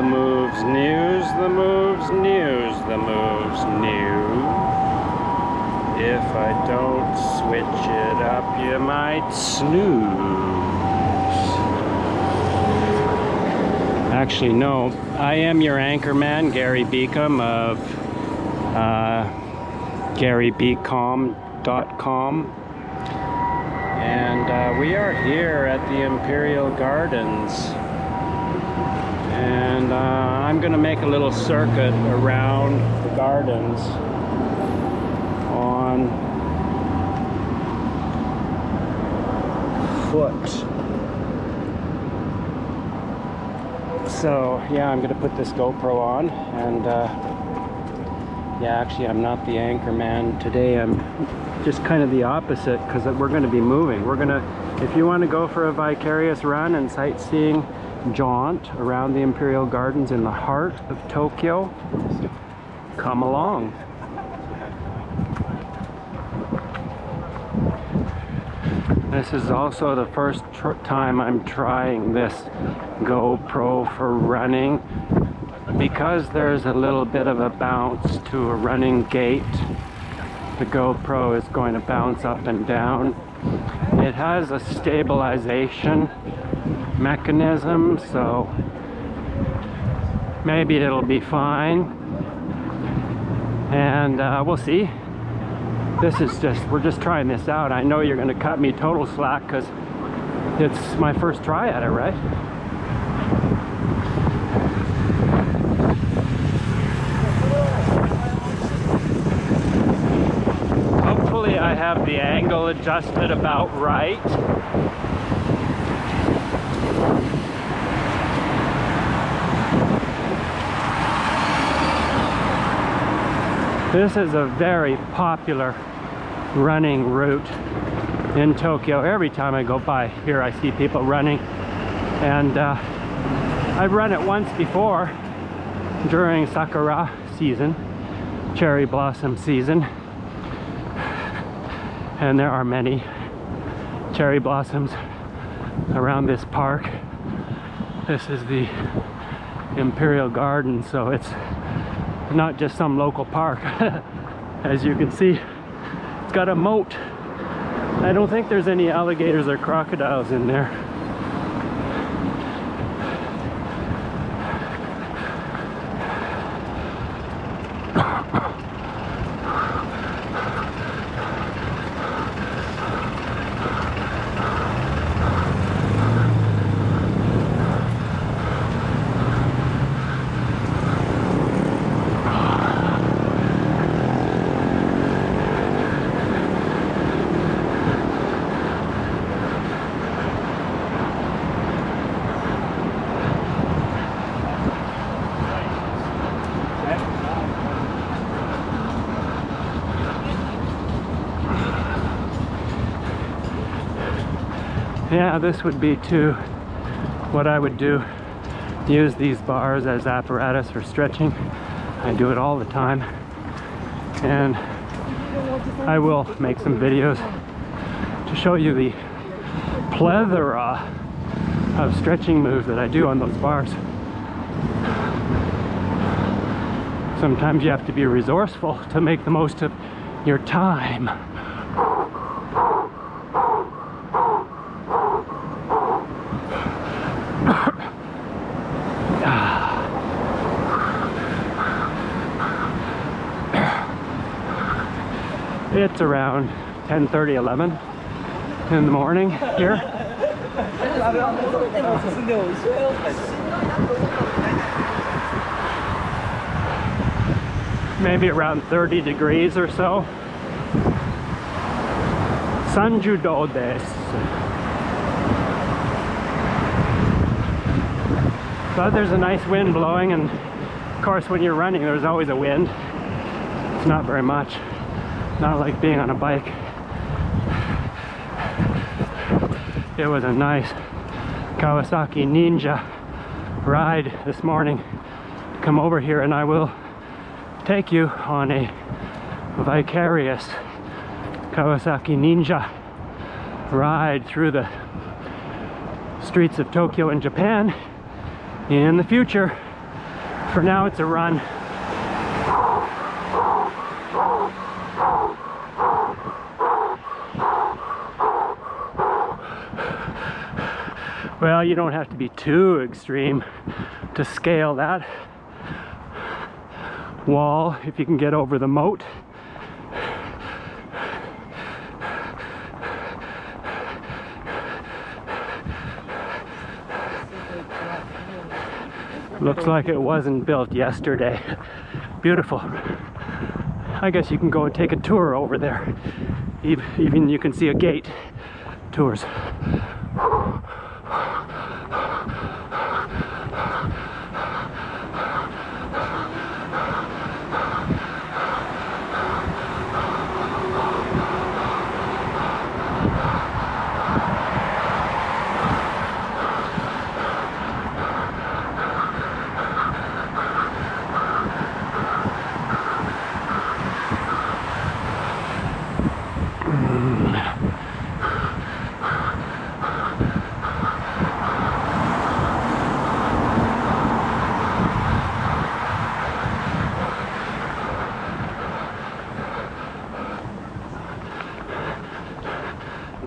moves, news, the moves, news, the moves, news. If I don't switch it up, you might snooze. Actually, no. I am your anchorman, Gary Beacom of GaryBeacom.com. And we are here at the Imperial Gardens. And I'm going to make a little circuit around the gardens on foot. So yeah, I'm gonna put this GoPro on, and yeah, actually I'm not the anchor man today. I'm just kind of the opposite, because we're going to be moving. If you want to go for a vicarious run and sightseeing jaunt around the Imperial Gardens in the heart of Tokyo, come along. This is also the first time I'm trying this GoPro for running, because there's a little bit of a bounce to a running gait. The GoPro is going to bounce up and down. It has a stabilization mechanism, so maybe it'll be fine, and we'll see. We're just trying this out. I know you're going to cut me total slack because it's my first try at it, right? Hopefully I have the angle adjusted about right. This is a very popular running route in Tokyo. Every time I go by here, I see people running, and I've run it once before during sakura season, cherry blossom season, and there are many cherry blossoms around this park. This is the Imperial Gardens, so it's not just some local park. As you can see, it's got a moat. I don't think there's any alligators or crocodiles in there. Yeah, this would be what I would do. Use these bars as apparatus for stretching. I do it all the time. And I will make some videos to show you the plethora of stretching moves that I do on those bars. Sometimes you have to be resourceful to make the most of your time. It's around 10:30, 11 in the morning here. Maybe around 30 degrees or so. Sanjudo desu. But there's a nice wind blowing, and of course when you're running there's always a wind. It's not very much. Not like being on a bike. It was a nice Kawasaki Ninja ride this morning. Come over here and I will take you on a vicarious Kawasaki Ninja ride through the streets of Tokyo and Japan in the future. For now, it's a run. Well, you don't have to be too extreme to scale that wall if you can get over the moat. Looks like it wasn't built yesterday. Beautiful. I guess you can go and take a tour over there. Even you can see a gate. Tours.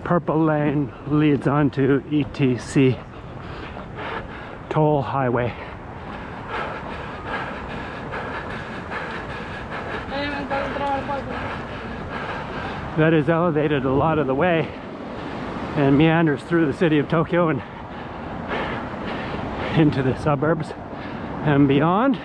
Purple lane leads onto ETC toll highway. That is elevated a lot of the way and meanders through the city of Tokyo and into the suburbs and beyond.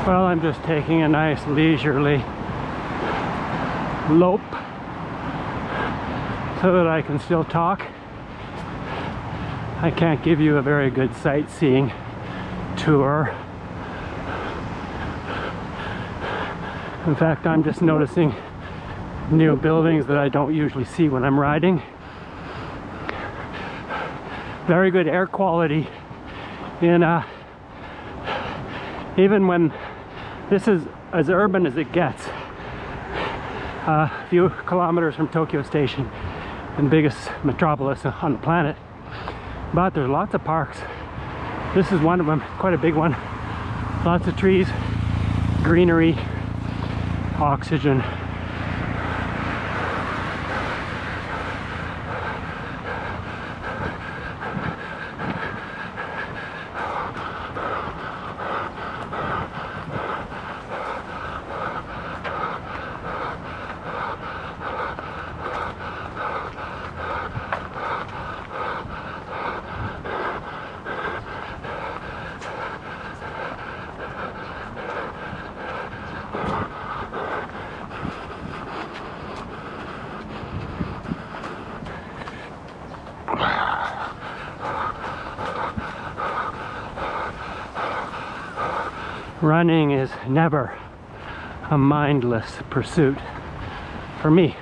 Well, I'm just taking a nice leisurely lope so that I can still talk. I can't give you a very good sightseeing tour. In fact, I'm just noticing new buildings that I don't usually see when I'm riding. Very good air quality in even when this is as urban as it gets. A few kilometers from Tokyo Station, the biggest metropolis on the planet. But there's lots of parks. This is one of them, quite a big one. Lots of trees, greenery, oxygen. Running is never a mindless pursuit for me.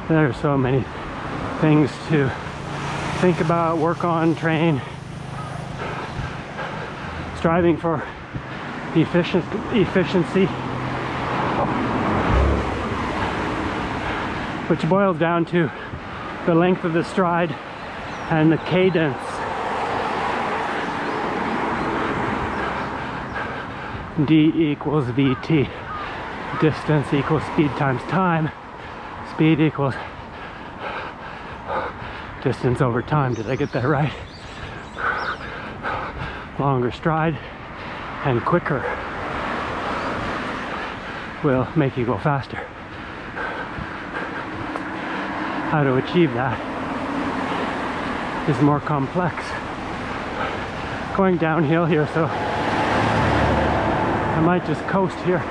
There are so many things to think about, work on, train, striving for efficiency, which boils down to the length of the stride and the cadence. D equals VT. Distance equals speed times time. Speed equals distance over time. Did I get that right? Longer stride and quicker will make you go faster. How to achieve that is more complex. Going downhill here, so I might just coast here.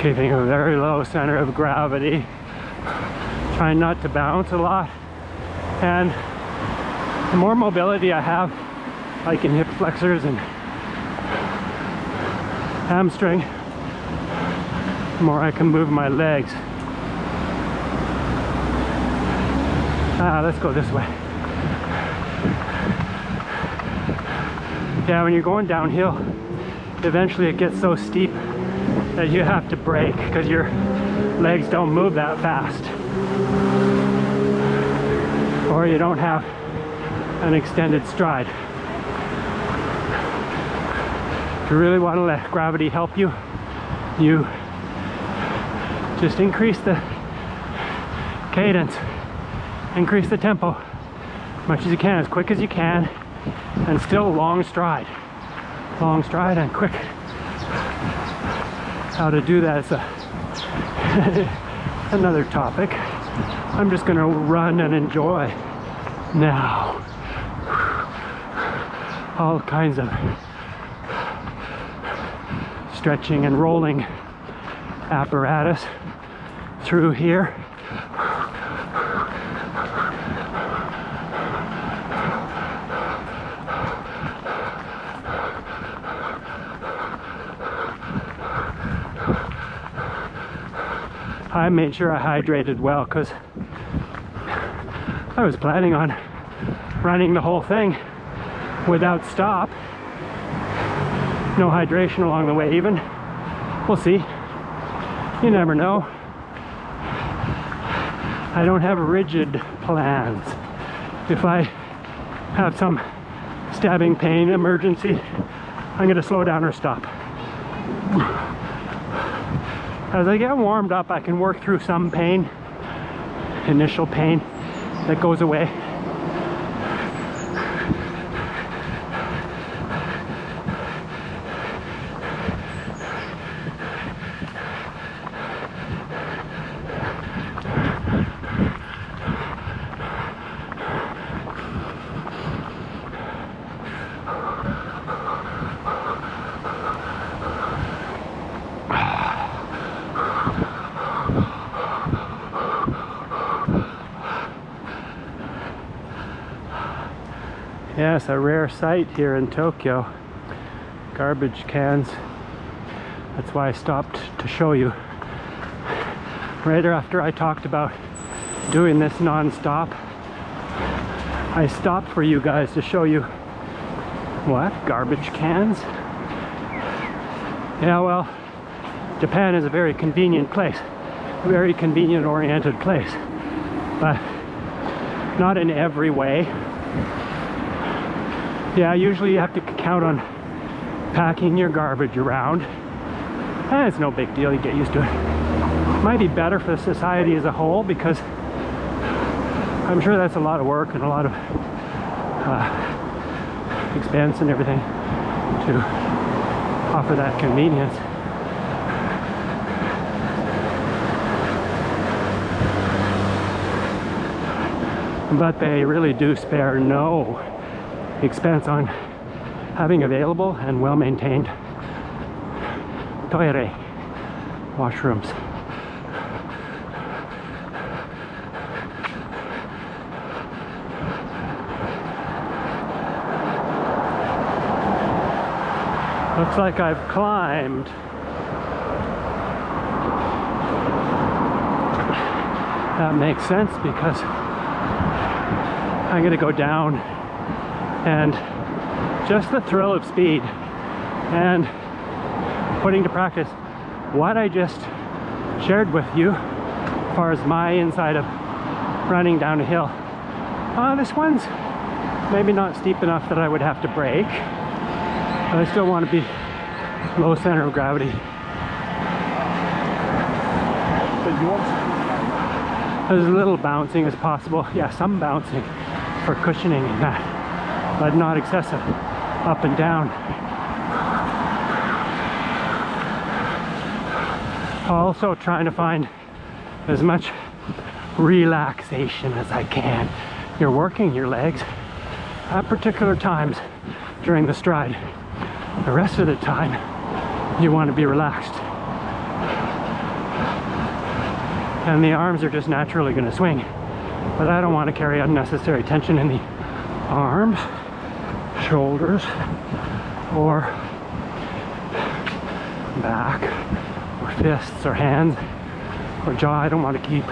keeping a very low center of gravity, trying not to bounce a lot. And the more mobility I have, like in hip flexors and hamstring, the more I can move my legs. Let's go this way. Yeah, when you're going downhill, eventually it gets so steep that you have to brake because your legs don't move that fast, or you don't have an extended stride. If you really want to let gravity help you, you just increase the cadence, increase the tempo as much as you can, as quick as you can, and still long stride and quick. How to do that is another topic. I'm just gonna run and enjoy now. All kinds of stretching and rolling apparatus through here. I made sure I hydrated well because I was planning on running the whole thing without stop. No hydration along the way even. We'll see. You never know. I don't have rigid plans. If I have some stabbing pain emergency, I'm gonna slow down or stop. As I get warmed up, I can work through some pain, initial pain that goes away. Yes, a rare sight here in Tokyo. Garbage cans. That's why I stopped to show you. Right after I talked about doing this non-stop, I stopped for you guys to show you what? Garbage cans? Yeah, well, Japan is a very convenient place. A very convenient oriented place. But not in every way. Yeah, usually you have to count on packing your garbage around. And it's no big deal, you get used to it. Might be better for the society as a whole because I'm sure that's a lot of work and a lot of expense and everything to offer that convenience. But they really do spare no expense on having available and well-maintained toire washrooms. Looks like I've climbed. That makes sense because I'm gonna go down, and just the thrill of speed and putting to practice what I just shared with you as far as my inside of running down a hill. This one's maybe not steep enough that I would have to brake, but I still want to be low center of gravity. As little bouncing as possible. Yeah, some bouncing for cushioning and that, but not excessive up and down. Also trying to find as much relaxation as I can. You're working your legs at particular times during the stride. The rest of the time, you want to be relaxed. and the arms are just naturally going to swing. But I don't want to carry unnecessary tension in the arms, shoulders, or back, or fists, or hands, or jaw. I don't want to keep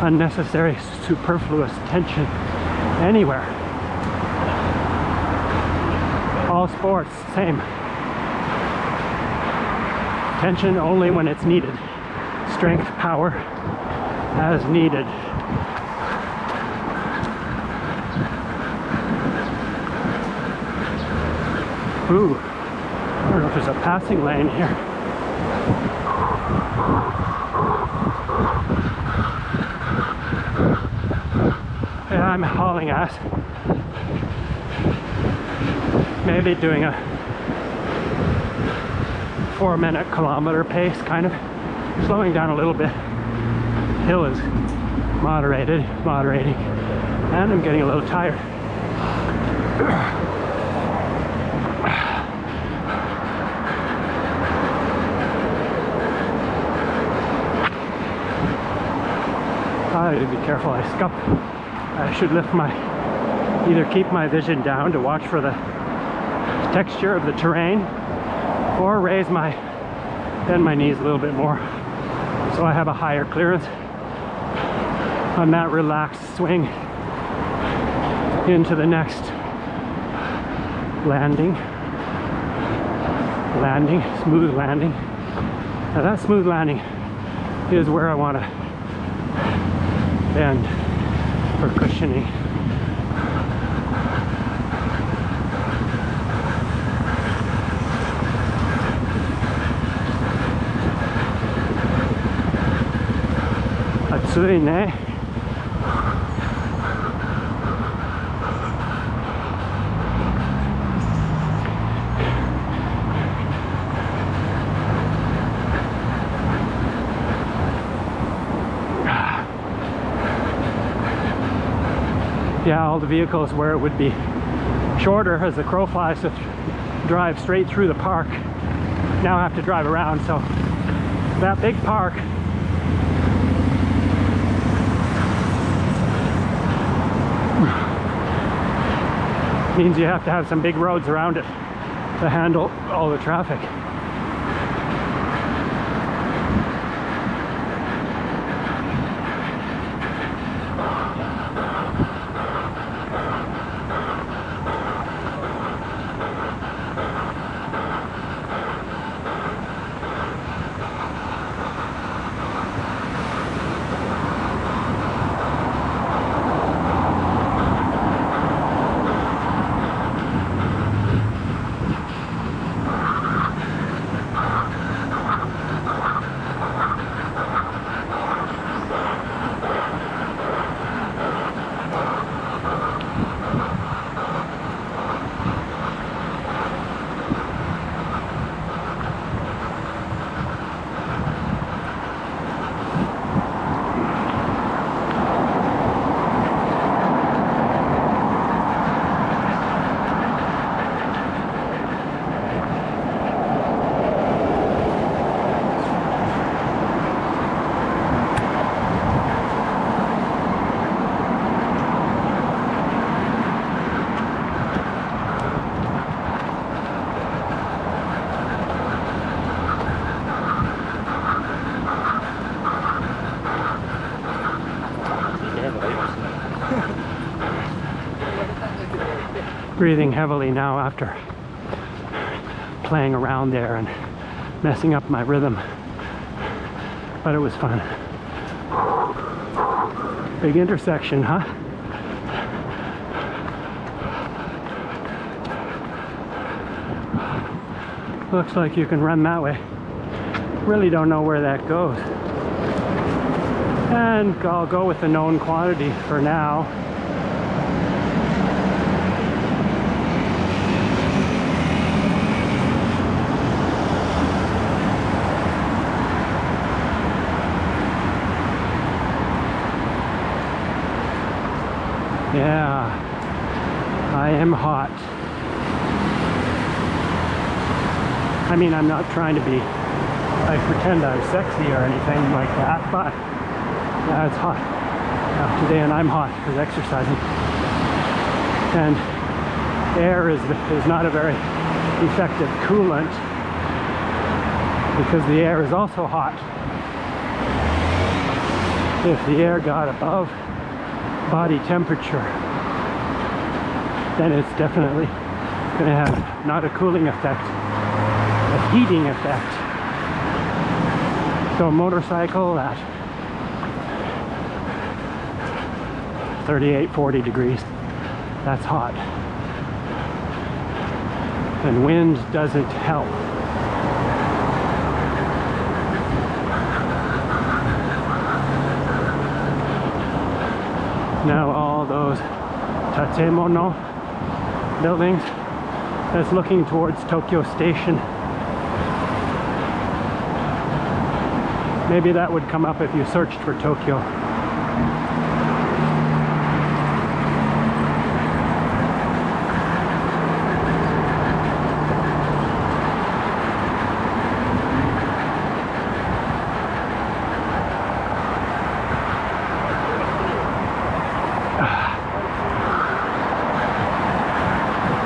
unnecessary, superfluous tension anywhere. All sports, same. Tension only when it's needed. Strength, power, as needed. Ooh, I don't know if there's a passing lane here. Yeah, I'm hauling ass. Maybe doing a 4-minute kilometer pace, kind of. Slowing down a little bit. Hill is moderating, and I'm getting a little tired. I need to be careful. I should lift either keep my vision down to watch for the texture of the terrain, or bend my knees a little bit more so I have a higher clearance on that relaxed swing into the next smooth landing. Now that smooth landing is where I want to bend for cushioning. Atsune. Yeah, all the vehicles where it would be shorter as the crow flies to drive straight through the park now have to drive around. So that big park means you have to have some big roads around it to handle all the traffic. Breathing heavily now after playing around there and messing up my rhythm, but it was fun. Big intersection, huh? Looks like you can run that way. Really don't know where that goes. And I'll go with the known quantity for now. Yeah, I am hot. I mean, I'm not trying to be, like, pretend I'm sexy or anything like that, but Yeah, it's hot today, and I'm hot because exercising. And air is not a very effective coolant because the air is also hot. If the air got above body temperature, then it's definitely going to have not a cooling effect, a heating effect. So a motorcycle at 38, 40 degrees, that's hot. And wind doesn't help. Now all those tatemono buildings, that's looking towards Tokyo Station. Maybe that would come up if you searched for Tokyo.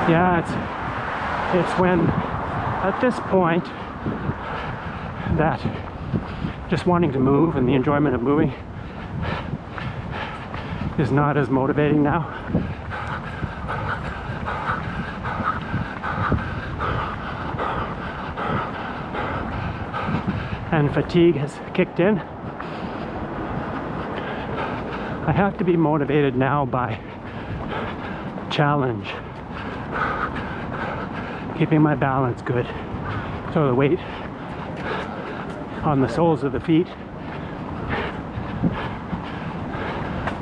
Yeah, it's when at this point that just wanting to move and the enjoyment of moving is not as motivating now. And fatigue has kicked in. I have to be motivated now by challenge. Keeping my balance good. So the weight on the soles of the feet,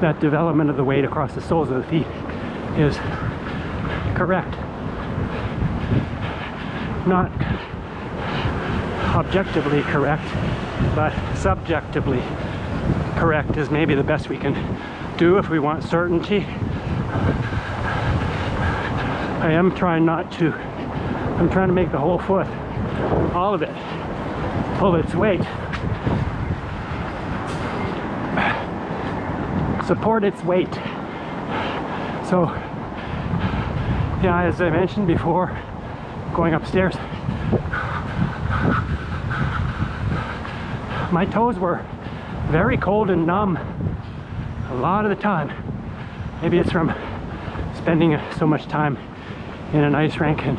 that development of the weight across the soles of the feet is correct. Not objectively correct, but subjectively correct is maybe the best we can do if we want certainty. I'm trying to make the whole foot, all of it, pull its weight, support its weight. So, yeah, as I mentioned before, going upstairs, my toes were very cold and numb a lot of the time. Maybe it's from spending so much time in an ice rink, and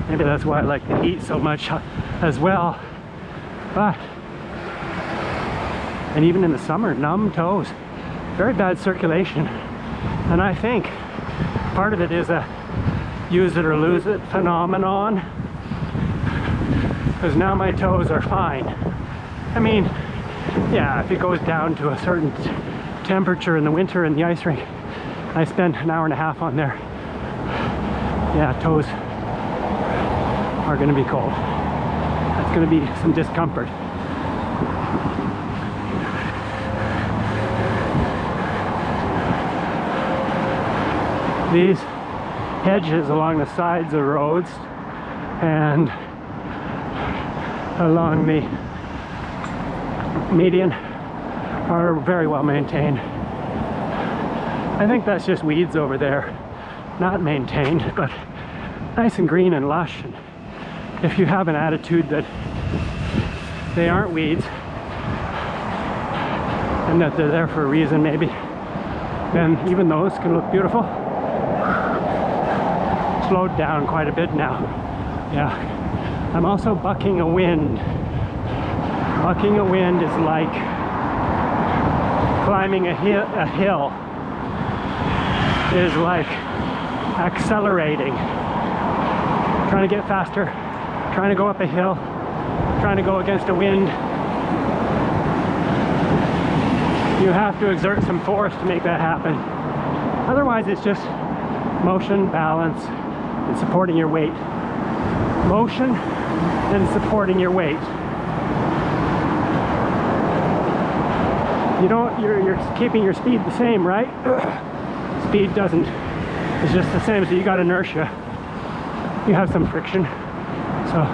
maybe that's why I like the heat so much as well. But, and even in the summer, numb toes, very bad circulation. And I think part of it is a use it or lose it phenomenon, because now my toes are fine. I mean, yeah, if it goes down to a certain temperature in the winter in the ice rink, I spend an hour and a half on there. Yeah, toes are going to be cold. That's going to be some discomfort. These hedges along the sides of roads and along the median are very well maintained. I think that's just weeds over there, not maintained, but nice and green and lush. And if you have an attitude that they aren't weeds and that they're there for a reason, maybe, then even those can look beautiful. Slowed down quite a bit now. Yeah, I'm also bucking a wind. Bucking a wind is like climbing a hill. It is like accelerating, trying to get faster, trying to go up a hill, trying to go against a wind. You have to exert some force to make that happen. Otherwise, it's just motion, balance, and supporting your weight. Motion and supporting your weight. You're keeping your speed the same, right? Speed doesn't. It's just the same, so you got inertia. You have some friction. So,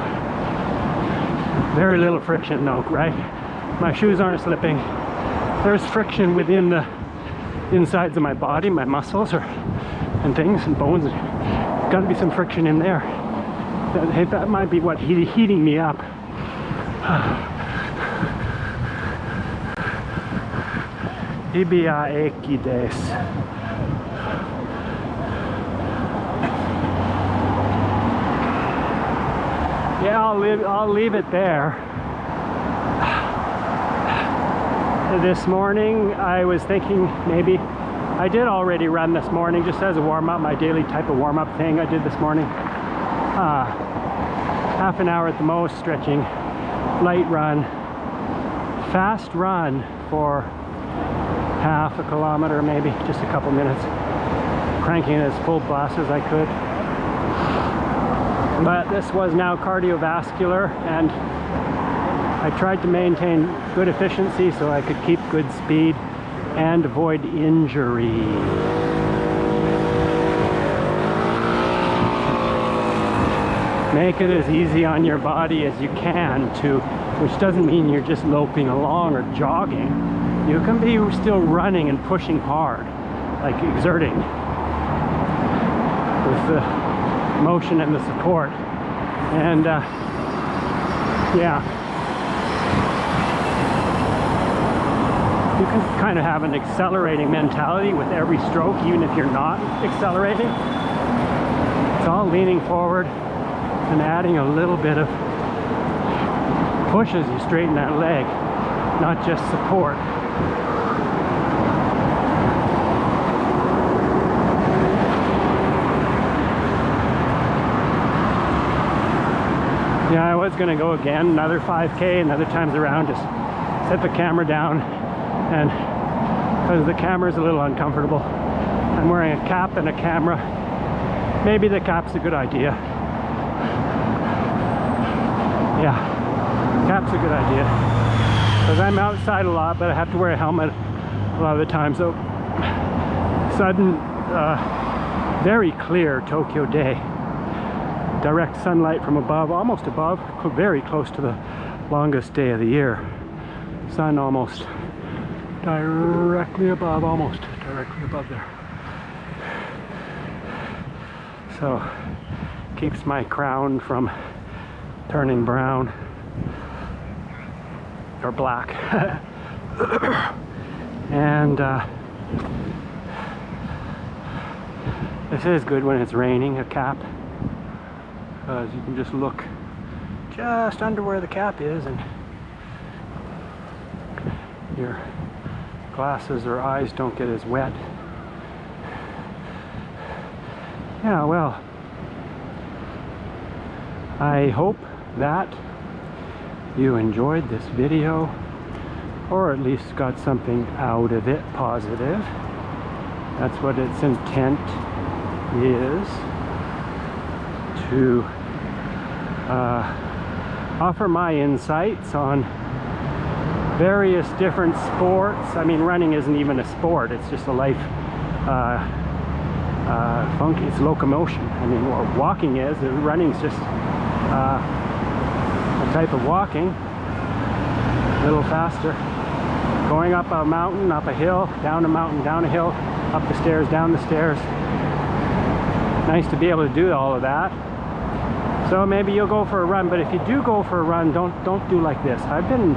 very little friction though, right? My shoes aren't slipping. there's friction within the insides of my body, my muscles and things and bones. Got to be some friction in there. That might be what heating me up. Ibia ekides. Yeah, I'll leave it there. This morning I was thinking maybe I did already run this morning just as a warm-up, my daily type of warm-up thing I did this morning. Half an hour at the most, stretching, light run, fast run for half a kilometer, maybe just a couple minutes, cranking it as full blast as I could. But this was now cardiovascular, and I tried to maintain good efficiency so I could keep good speed and avoid injury. Make it as easy on your body as you can to, which doesn't mean you're just loping along or jogging. You can be still running and pushing hard, like exerting with the motion and the support. And yeah, you can kind of have an accelerating mentality with every stroke, even if you're not accelerating. It's all leaning forward and adding a little bit of push as you straighten that leg, not just support. Yeah, I was gonna go again, another 5K, and other times around, just set the camera down, and because the camera is a little uncomfortable, I'm wearing a cap and a camera. Maybe the cap's a good idea. Yeah, cap's a good idea, because I'm outside a lot, but I have to wear a helmet a lot of the time. So sudden, very clear Tokyo day. Direct sunlight from above, almost above, very close to the longest day of the year. Sun almost directly above, almost directly above there. So keeps my crown from turning brown or black. And this is good when it's raining, a cap. Because you can just look just under where the cap is and your glasses or eyes don't get as wet. Yeah, well, I hope that you enjoyed this video, or at least got something out of it positive. That's what its intent is, to offer my insights on various different sports. I mean, running isn't even a sport, it's just a life function, it's locomotion. I mean, or walking is, running's just a type of walking, a little faster. Going up a mountain, up a hill, down a mountain, down a hill, up the stairs, down the stairs. Nice to be able to do all of that. So maybe you'll go for a run, but if you do go for a run, don't do like this. I've been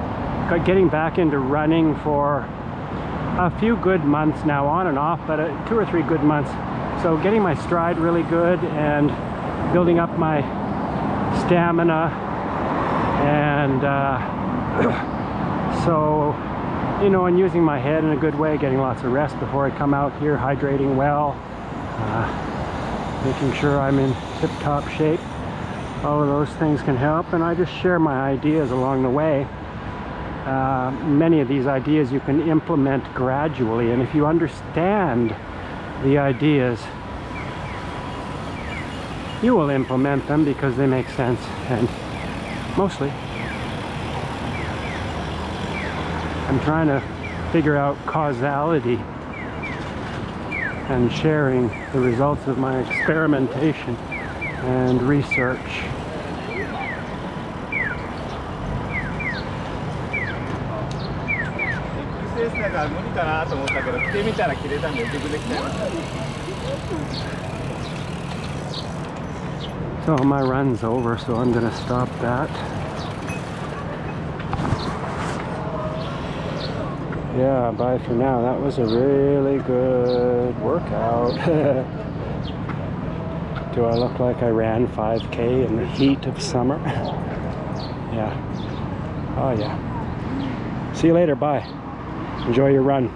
getting back into running for a few good months now, on and off, but 2 or 3 good months. So getting my stride really good and building up my stamina, and so, you know, and using my head in a good way, getting lots of rest before I come out here, hydrating well, making sure I'm in tip-top shape. All of those things can help, and I just share my ideas along the way. Many of these ideas you can implement gradually, and if you understand the ideas, you will implement them because they make sense. And mostly I'm trying to figure out causality and sharing the results of my experimentation and research. だから無理かなと思ったけど、来てみたら切れたんで自分で来ちゃいました。 So my run's over, so I'm gonna stop that. Yeah, bye for now. That was a really good workout. Do I look like I ran 5K in the heat of summer? Yeah. Oh yeah. See you later. Bye. Enjoy your run.